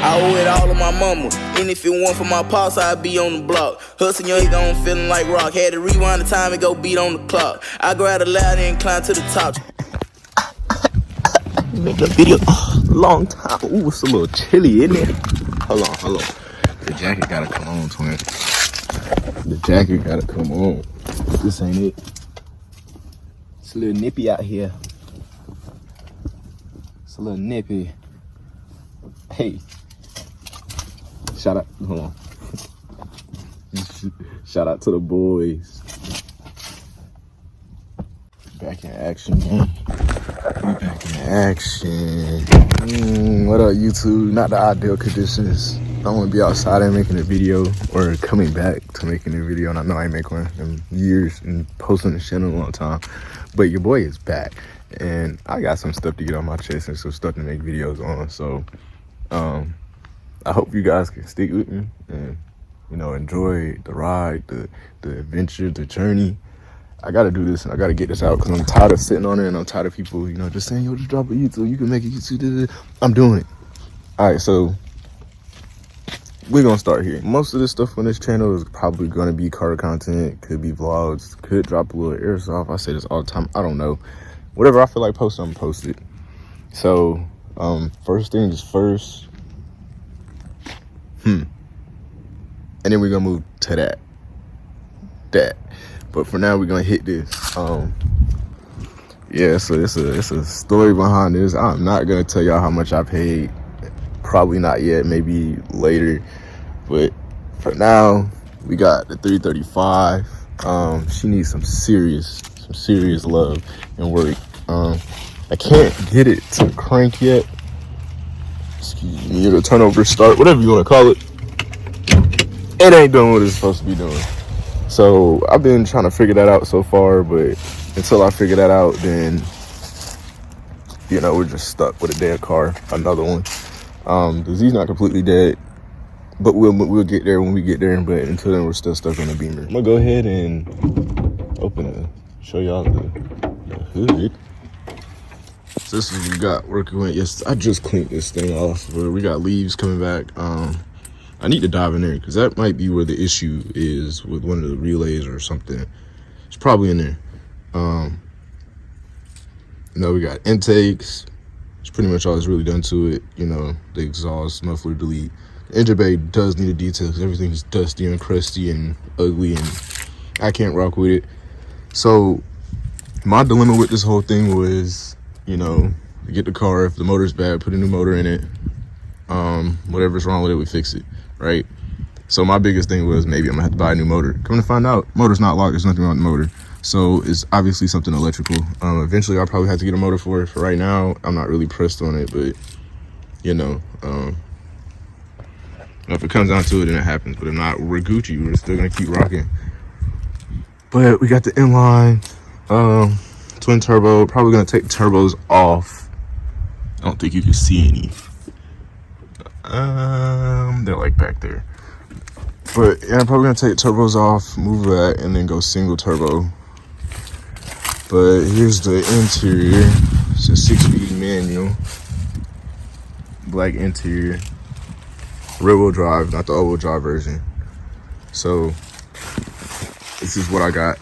I owe it all to my mama. And if it weren't for my pops, I'd be on the block. Hustling young, gone feeling like rock. Had to rewind the time and go beat on the clock. I grabbed a ladder and climbed to the top. Make a video long time. Ooh, it's a little chilly, isn't it? Hold on. The jacket gotta come on, twin. The jacket gotta come on. This ain't it. It's a little nippy out here. It's a little nippy. Hey. Shout out. Hold on. Shout out to the boys. Back in action, man. We back in action. What up, YouTube? Not the ideal conditions. I want to be outside and making a video, or coming back to making a video, and I know I ain't make one in years and posting the shit in a long time. But your boy is back, and I got some stuff to get on my chest and some stuff to make videos on. So, I hope you guys can stick with me and, you know, enjoy the ride, the adventure, the journey. I gotta do this and I gotta get this out because I'm tired of sitting on it, and I'm tired of people, you know, just saying, yo, just drop a YouTube, you can make a YouTube. I'm doing it. All right, so we're gonna start here. Most of this stuff on this channel is probably gonna be car content, could be vlogs, could drop a little airsoft. I say this all the time, I don't know. Whatever I feel like posting, I'm gonna post it. So, first thing is first. And then we're gonna move to that. But for now, we're gonna hit this. Yeah, so it's a story behind this. I'm not gonna tell y'all how much I paid. Probably not yet, maybe later. But for now, we got the 335. She needs some serious love and work. I can't get it to crank yet. Excuse me, the turnover start, whatever you wanna call it. It ain't doing what it's supposed to be doing. So I've been trying to figure that out so far, but until I figure that out, then, you know, we're just stuck with a dead car, another one. The Z's not completely dead, but we'll get there when we get there. But until then, we're still stuck on the Beamer. I'm gonna go ahead and show y'all the hood. So this is what we got working with. Yes, I just cleaned this thing off, but we got leaves coming back. I need to dive in there because that might be where the issue is with one of the relays or something. It's probably in there. You know, we got intakes. It's pretty much all that's really done to it. You know, the exhaust, muffler, delete. The engine bay does need a detail because everything's dusty and crusty and ugly, and I can't rock with it. So my dilemma with this whole thing was, you know, to get the car, if the motor's bad, put a new motor in it. Whatever's wrong with it, we fix it, right? So my biggest thing was maybe I'm gonna have to buy a new motor. Come to find out, motor's not locked, there's nothing wrong with the motor. So it's obviously something electrical. Eventually I'll probably have to get a motor for it. For right now, I'm not really pressed on it, but you know, if it comes down to it, then it happens. But if not, we're Gucci, we're still gonna keep rocking. But we got the inline, twin turbo, probably gonna take the turbos off. I don't think you can see any. They're like back there. But yeah, I'm probably gonna take turbos off, move that, and then go single turbo. But here's the interior. It's a 6-speed manual, black interior, rear-wheel drive, not the all-wheel drive version. So this is what I got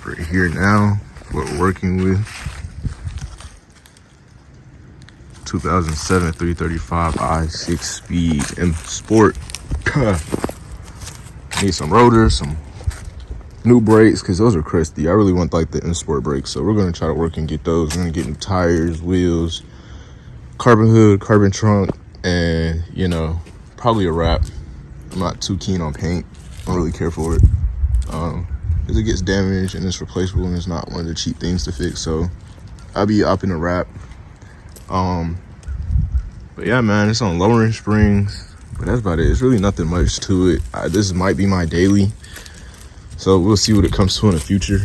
right here now, what we're working with. 2007 335i 6-speed M Sport. Need some rotors, some new brakes, because those are crusty. I really want like the M Sport brakes, so we're going to try to work and get those. We're going to get new tires, wheels, carbon hood, carbon trunk, and, you know, probably a wrap. I'm not too keen on paint. I don't really care for it. Because it gets damaged and it's replaceable, and it's not one of the cheap things to fix. So I'll be upping a wrap. But yeah, man, it's on lowering springs, but that's about it. It's really nothing much to it. This might be my daily, so we'll see what it comes to in the future.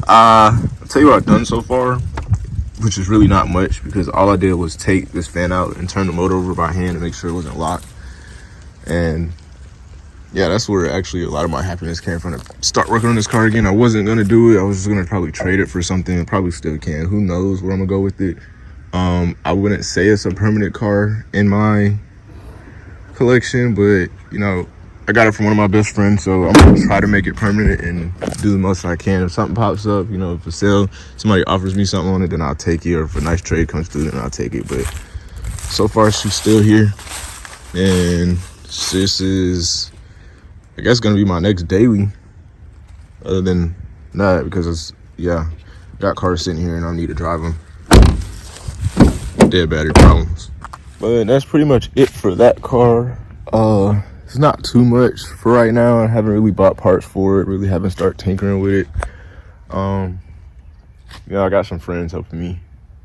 I'll tell you what I've done so far, which is really not much, because all I did was take this fan out and turn the motor over by hand to make sure it wasn't locked. And yeah, that's where actually a lot of my happiness came from, to start working on this car again. I wasn't gonna do it. I was just gonna probably trade it for something. Probably still can. Who knows where I'm gonna go with it. I wouldn't say it's a permanent car in my collection, but you know, I got it from one of my best friends, so I'm gonna try to make it permanent and do the most I can. If something pops up, you know, for sale, somebody offers me something on it, then I'll take it. Or if a nice trade comes through, then I'll take it. But so far, she's still here, and this is, I guess, gonna be my next daily. Other than that, because it's, yeah, got cars sitting here and I need to drive them. Dead battery problems. But that's pretty much it for that car. It's not too much for right now. I haven't really bought parts for it, really haven't started tinkering with it. You know, I got some friends helping me,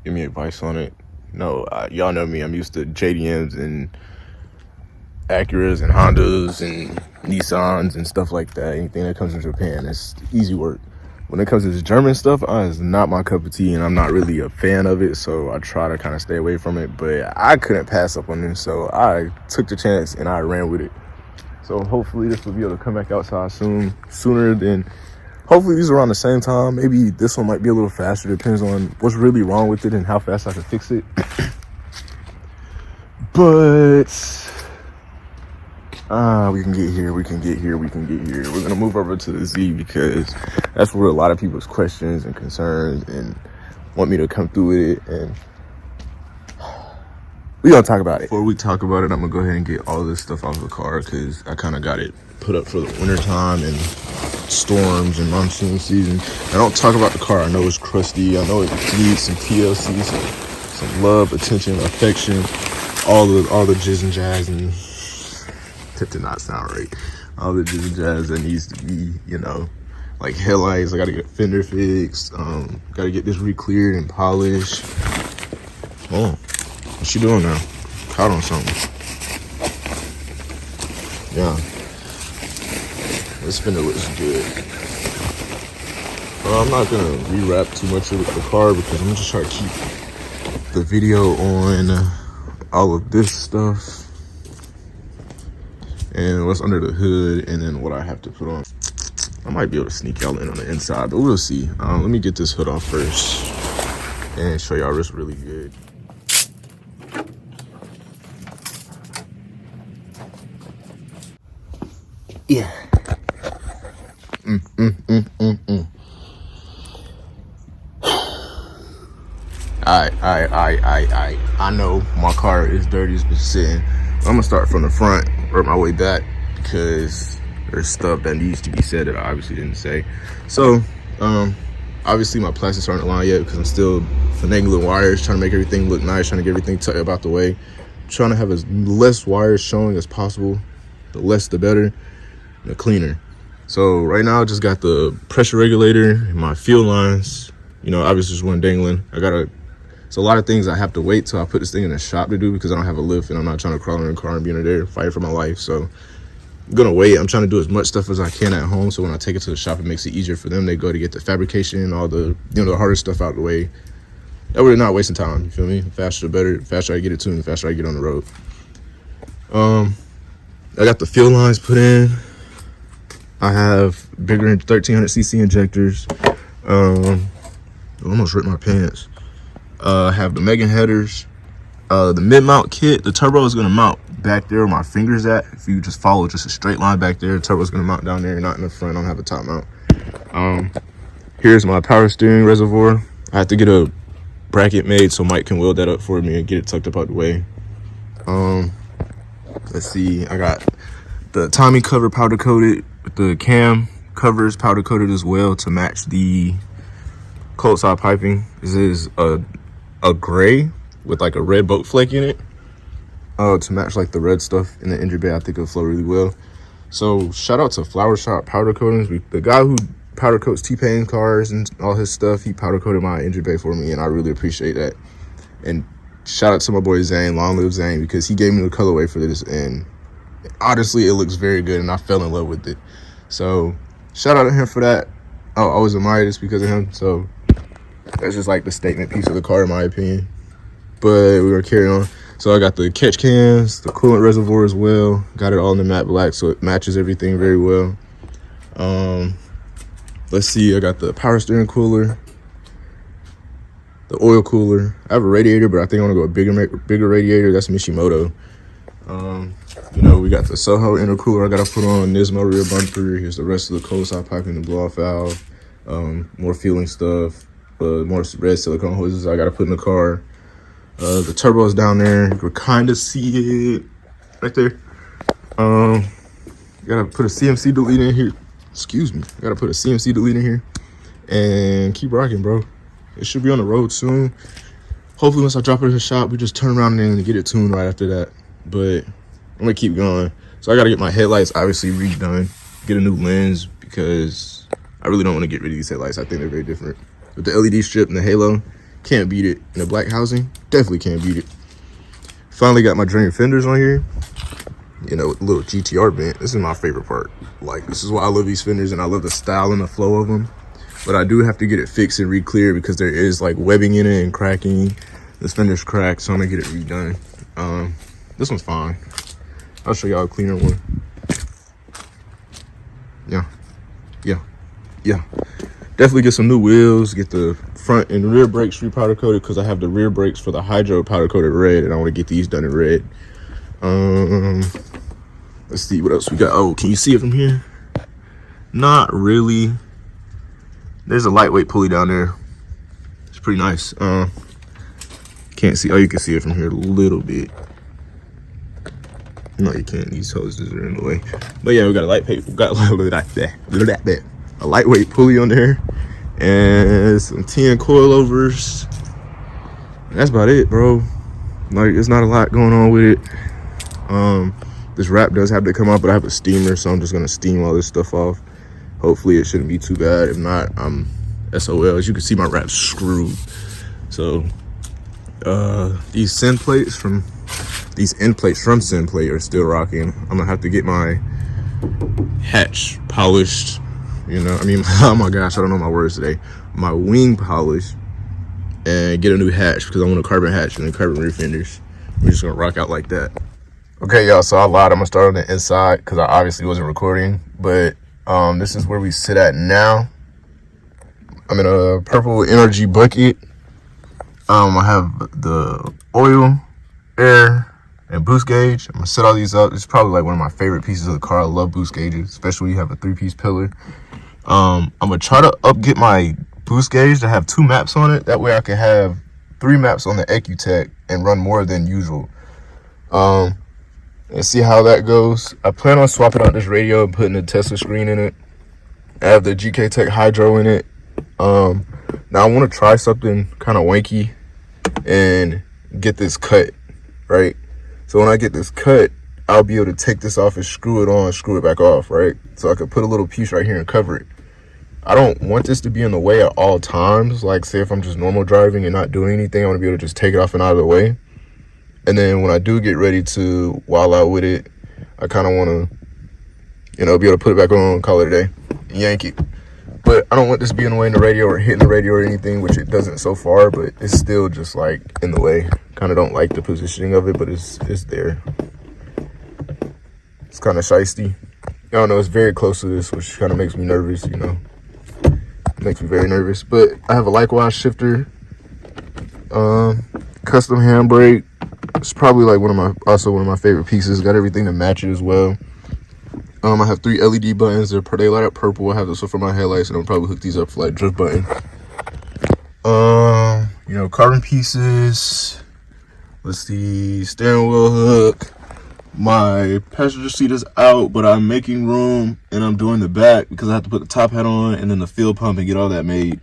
give me advice on it. You know, y'all know me, I'm used to JDMs and Acuras and Hondas and Nissans and stuff like that. Anything that comes from Japan, it's easy work. When it comes to this German stuff, it's not my cup of tea, and I'm not really a fan of it, so I try to kind of stay away from it. But I couldn't pass up on this, so I took the chance and I ran with it. So hopefully this will be able to come back outside sooner than, hopefully these are around the same time. Maybe this one might be a little faster, depends on what's really wrong with it and how fast I can fix it. But we can get here. We're gonna move over to the Z because that's where a lot of people's questions and concerns and want me to come through with it, and we're gonna talk about it. Before we talk about it, I'm gonna go ahead and get all this stuff off the car because I kind of got it put up for the winter time and storms and monsoon season. I don't talk about the car. I know it's crusty. I know it needs some TLC, some love, attention, affection, all the jizz and jazz, and that did not sound right. All the jizz and jazz that needs to be, you know, like headlights. I gotta get a fender fixed. Gotta get this re-cleared and polished. Oh, what's she doing now? Caught on something. Yeah. This fender looks good. I'm not gonna rewrap too much of the car because I'm gonna just try to keep the video on all of this stuff and what's under the hood, and then what I have to put on. I might be able to sneak y'all in on the inside, but we'll see. Let me get this hood off first and show y'all this really good. Yeah. I know my car is dirty, it's been sitting. I'm gonna start from the front, work my way back, because there's stuff that needs to be said that I obviously didn't say. So, obviously my plastics aren't aligned yet because I'm still finagling wires, trying to make everything look nice, trying to get everything tucked about the way. I'm trying to have as less wires showing as possible. The less the better, the cleaner. So right now I just got the pressure regulator and my fuel lines. You know, obviously just one dangling. It's a lot of things I have to wait till I put this thing in the shop to do because I don't have a lift and I'm not trying to crawl in the car and be under there fighting for my life. So I'm gonna wait. I'm trying to do as much stuff as I can at home, so when I take it to the shop, it makes it easier for them. They go to get the fabrication and all the, you know, the harder stuff out of the way. That way they're not wasting time, you feel me? The faster the better. The faster I get it tuned, the faster I get on the road. I got the fuel lines put in. I have bigger 1300cc injectors. I almost ripped my pants. I have the Megan headers. The mid-mount kit, the turbo is gonna mount back there where my finger's at. If you just follow just a straight line back there, the turbo's gonna mount down there, not in the front. I don't have a top mount. Here's my power steering reservoir. I have to get a bracket made so Mike can weld that up for me and get it tucked up out the way. Let's see, I got the timing cover powder coated, the cam covers powder coated as well to match the cold side piping. This is a gray with like a red boat flake in it, to match like the red stuff in the engine bay. I think it'll flow really well. So shout out to Flower Shop Powder Coatings. The guy who powder coats T-Pain cars and all his stuff, he powder coated my engine bay for me, and I really appreciate that. And shout out to my boy Zane, long live Zane, because he gave me the colorway for this, and honestly it looks very good and I fell in love with it. So shout out to him for that. I always admire this because of him. So that's just like the statement piece of the car in my opinion. But we're gonna carry on. So I got the catch cans, the coolant reservoir as well. Got it all in the matte black so it matches everything very well. Let's see, I got the power steering cooler. the oil cooler. I have a radiator, but I think I want to go a bigger radiator. That's Mishimoto. You know, we got the Soho intercooler I got to put on, Nismo rear bumper. Here's the rest of the cold side piping and blow off valve. More fueling stuff, more red silicone hoses I got to put in the car. The turbo is down there. You can kind of see it right there. Gotta put a CMC delete in here. Excuse me. Gotta put a CMC delete in here and keep rocking, bro. It should be on the road soon. Hopefully, once I drop it in the shop, we just turn around and get it tuned right after that. But I'm gonna keep going. So I gotta get my headlights obviously redone, get a new lens because I really don't want to get rid of these headlights. I think they're very different. With the LED strip and the halo, can't beat it. And the black housing, definitely can't beat it. Finally got my drain fenders on here. You know, with a little GTR vent. This is my favorite part. Like, this is why I love these fenders and I love the style and the flow of them. But I do have to get it fixed and re-cleared because there is like webbing in it and cracking. This fender's cracked, so I'm gonna get it redone. This one's fine. I'll show y'all a cleaner one. Yeah. Definitely get some new wheels, get the front and rear brakes re-powder coated because I have the rear brakes for the Hydro powder coated red and I want to get these done in red. Let's see what else we got. Oh, can you see it from here? Not really. There's a lightweight pulley down there. It's pretty nice. Can't see. Oh, you can see it from here a little bit. No, you can't. These hoses are in the way. But yeah, we got a lightweight pulley on there, and some 10 coilovers. That's about it, bro. Like, there's not a lot going on with it. This wrap does have to come off, but I have a steamer, so I'm just gonna steam all this stuff off. Hopefully it shouldn't be too bad. If not, I'm SOL. As you can see, my wrap's screwed. So these end plates from Sin Plate are still rocking. I'm gonna have to get my hatch polished. You know, I mean, oh my gosh, I don't know my words today. My wing polished and get a new hatch because I want a carbon hatch and then carbon rear fenders. We're just gonna rock out like that. Okay, y'all, so I lied. I'm gonna start on the inside because I obviously wasn't recording, but this is where we sit at now. I'm in a purple energy bucket. I have the oil, air, and boost gauge. I'm gonna set all these up. It's probably like one of my favorite pieces of the car. I love boost gauges, especially when you have a 3-piece pillar. I'm gonna try to get my boost gauge to have 2 maps on it. That way I can have 3 maps on the EcuTech and run more than usual. And see how that goes. I plan on swapping out this radio and putting a Tesla screen in it. I have the GK Tech Hydro in it. Now I want to try something kind of wanky and get this cut, right? So when I get this cut, I'll be able to take this off and screw it on, screw it back off, right? So I could put a little piece right here and cover it. I don't want this to be in the way at all times. Like, say if I'm just normal driving and not doing anything, I want to be able to just take it off and out of the way. And then when I do get ready to wall out with it, I kind of want to, you know, be able to put it back on, call it a day, yank it. But I don't want this being in the way in the radio or hitting the radio or anything, which it doesn't so far, but it's still just like in the way. Kind of don't like the positioning of it, but it's there. It's kind of shiesty. I don't know, it's very close to this, which kind of makes me nervous, you know. It makes me very nervous. But I have a likewise shifter, custom handbrake. It's probably like one of my favorite pieces. Got everything to match it as well. I have 3 LED buttons. They light up purple. I have this one for my headlights, and I'll probably hook these up for like drift button. You know, carbon pieces. Let's see, steering wheel hook. My passenger seat is out, but I'm making room, and I'm doing the back because I have to put the top hat on and then the fuel pump and get all that made,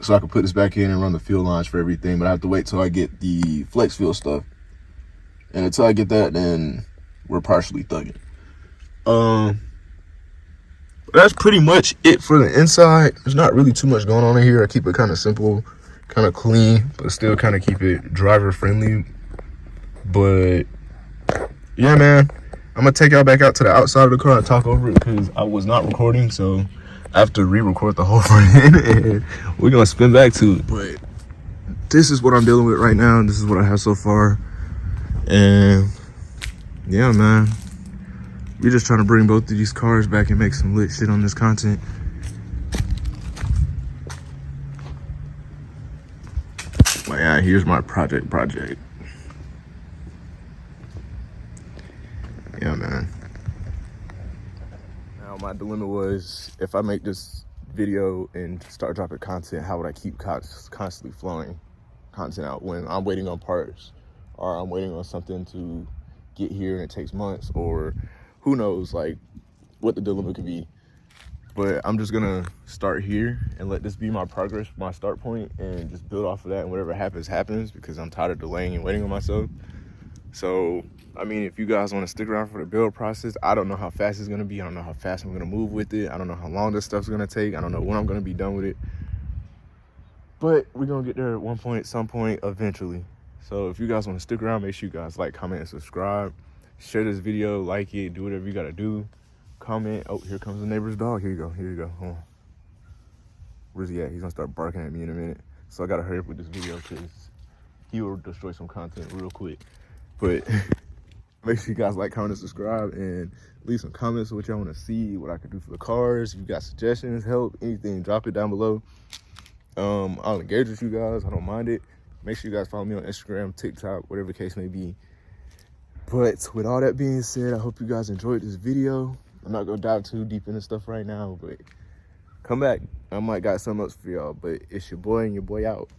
so I can put this back in and run the fuel lines for everything. But I have to wait till I get the flex fuel stuff. And until I get that, then we're partially thugging. That's pretty much it for the inside. There's not really too much going on in here. I keep it kind of simple, kind of clean, but still kind of keep it driver friendly. But yeah, man, I'm gonna take y'all back out to the outside of the car and talk over it because I was not recording, so I have to re-record the whole front end and we're gonna spin back to it. But this is what I'm dealing with right now, and this is what I have so far. And yeah, man, we're just trying to bring both of these cars back and make some lit shit on this content. Now here's my project. Yeah, man. Now my dilemma was, if I make this video and start dropping content, how would I keep constantly flowing content out when I'm waiting on parts, or I'm waiting on something to get here and it takes months, or who knows, like, what the dilemma could be. But I'm just gonna start here and let this be my progress, my start point, and just build off of that, and whatever happens, happens, because I'm tired of delaying and waiting on myself. So, I mean, if you guys want to stick around for the build process, I don't know how fast it's gonna be. I don't know how fast I'm gonna move with it. I don't know how long this stuff's gonna take. I don't know when I'm gonna be done with it. But we're gonna get there at one point, some point, eventually. So if you guys want to stick around, make sure you guys like, comment, and subscribe. Share this video, like it, do whatever you gotta do. Comment. Oh, here comes the neighbor's dog. Here you go. Hold on. Where's he at? He's gonna start barking at me in a minute. So I gotta hurry up with this video because he will destroy some content real quick. But make sure you guys like, comment, and subscribe, and leave some comments of what y'all want to see, what I could do for the cars. If you got suggestions, help, anything, drop it down below. I'll engage with you guys. I don't mind it. Make sure you guys follow me on Instagram, TikTok, whatever the case may be. But with all that being said, I hope you guys enjoyed this video. I'm not gonna dive too deep into stuff right now, but come back. I might got something else for y'all. But it's your boy and your boy out.